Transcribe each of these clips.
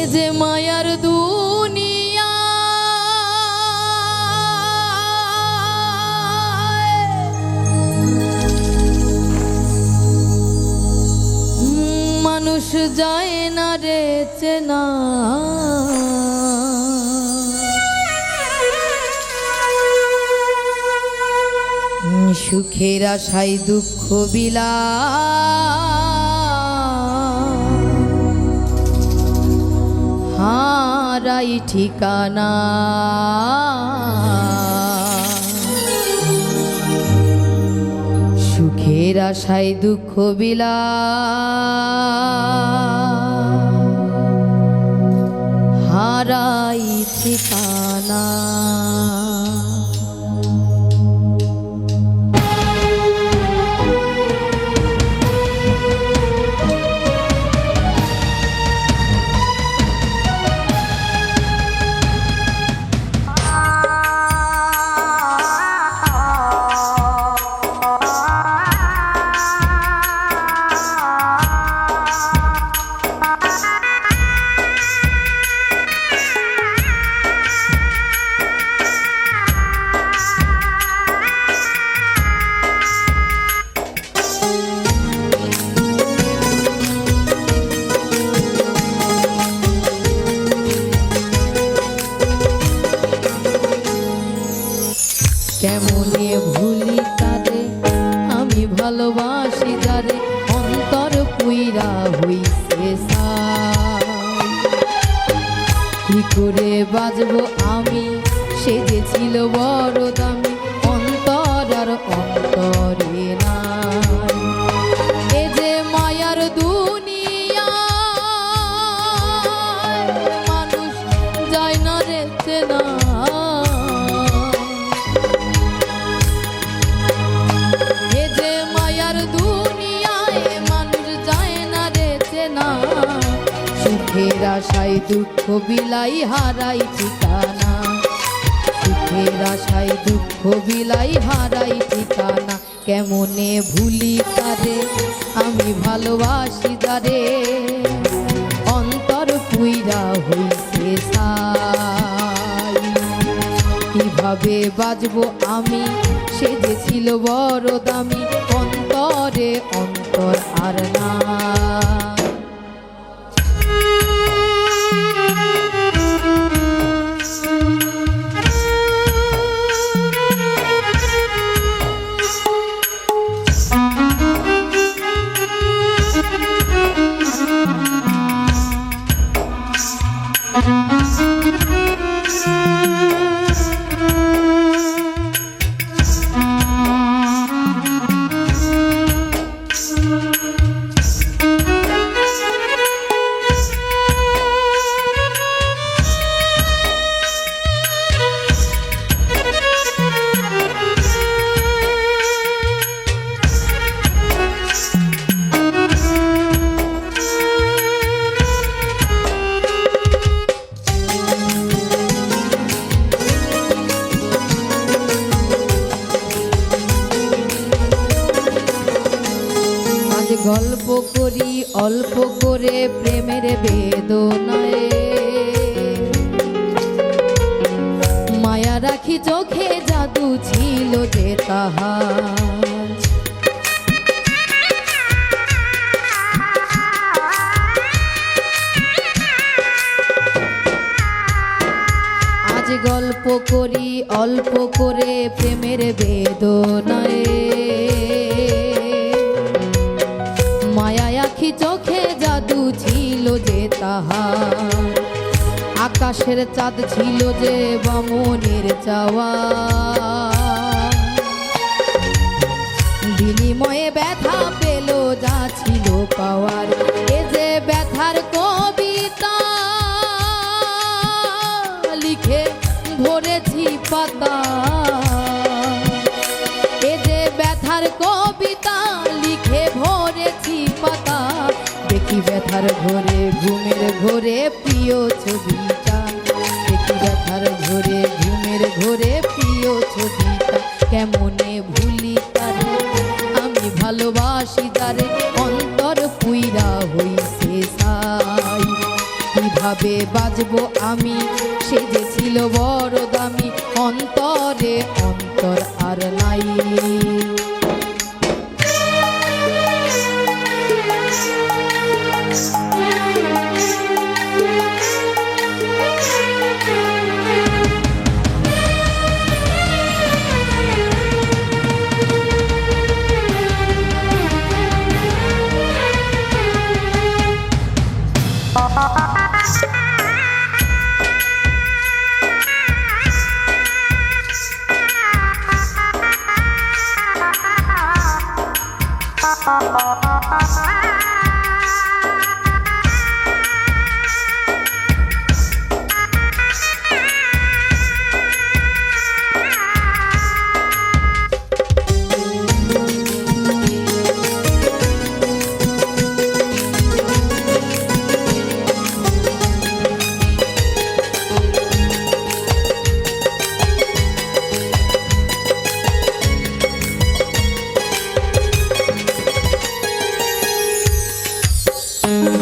যে মায়ার দুনিয়া মানুষ যায় না রে চেনা সুখের আশায় দুঃখ বিলা হারাই ঠিকানা সুখের আশায় দুঃখ বিলা হারাই ঠিকানা কেমনে ভুলি তারে আমি ভালোবাসি যারে অন্তর পুইরা হইছে কি করে বাজবো আমি সে যে ছিল বড় দামি অন্তর আর অন্তরে নাই এ যে মায়ার দুনিয়া মানুষ যায় না রে চেনা সুখের আশায় দুঃখ বিলাই হারাই ঠিকানা সুখের আশায় দুঃখ বিলাই হারাই ঠিকানা কেমনে ভুলি তারে আমি ভালোবাসি যারে অন্তর পুইরা হইছে ছাই কিভাবে বাজবো আমি সে যে ছিল বড় দামি অন্তরে অন্তর আর না গল্প করি অল্প করে প্রেমের বেদনায় মায়া রাখি চোখে জাদু ছিল যে তাহার আজ গল্প করি অল্প করে প্রেমের বেদনায় মায়া আখি চোখে জাদু ছিল যে তাহার আকাশের চাঁদ ছিল যে বামনের চাওয়া বিনিময়ে ব্যথা পেল যা ছিল পাওয়ার এ যে ব্যথার কবিতা লিখে ভরেছি পাতা এ যে ব্যথার কবিতা লিখে ভরেছি পাতা দেখি ব্যথার ঘরে ঘুমের ঘরে প্রিয় ছবিটা দেখি ব্যথার ঘরে ঘুমের ঘরে প্রিয় ছবিটা কেমনে ভুলি তারে আমি ভালোবাসি তারে অন্তর পুইরা হইছে ছাই কিভাবে বাজবো আমি, সে যে ছিল বড় দামি, অন্তরে অন্তর আর নাই।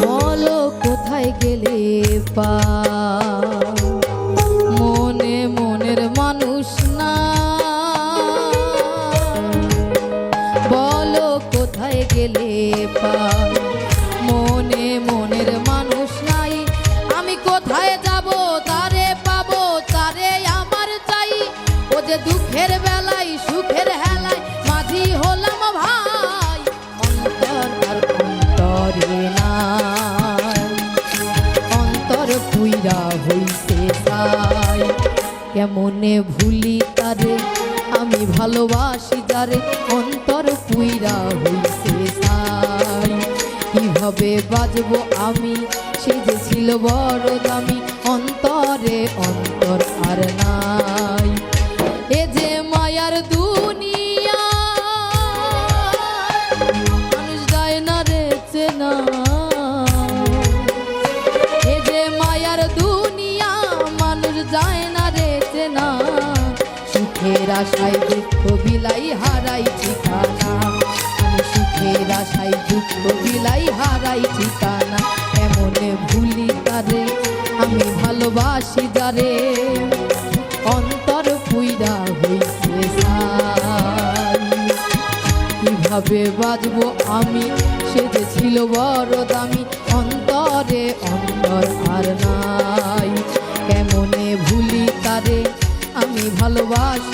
বলো কোথায় গেলে পা, মনে মনের মানুষ না। বলো কোথায় গেলে পা, মনে মনের মানুষ নাই। আমি কোথায় যাব তারে পাবো, তারে আমার চাই। ও যে দুঃখের বেলায় সুখের হেলায় মাঝি হলাম ভাই, অন্তর আর অন্তরে নাই, অন্তর পুইরা হইছে ছাই। কেমনে ভুলি তারে আমি ভালোবাসি যারে, অন্তর পুইরা হইছে ছাই। কিভাবে বাজবো আমি, সে যে ছিল বড় দামি, অন্তরে অন্তর আর নাই। এ যে মায়ার দুনিয়া, মানুষ যায় না রে চেনা। এ যে মায়ার দুনিয়া, মানুষ যায় না রে চেনা। সুখের আশায় দুঃখ বিলাই হারাই ঠিকানা, আমি সুখের আশায় দুঃখ বিলাই হারাই ঠিকানা। এমনে ভুলি তারে আমি ভালোবাসি যারে, অন্তর পুইরা হইছে ছাই। কিভাবে বাজবো আমি, সে যে ছিল বড় দামি, অন্তরে অন্তর আর নাই। কেমনে ভুলি তারে আমি ভালোবাসি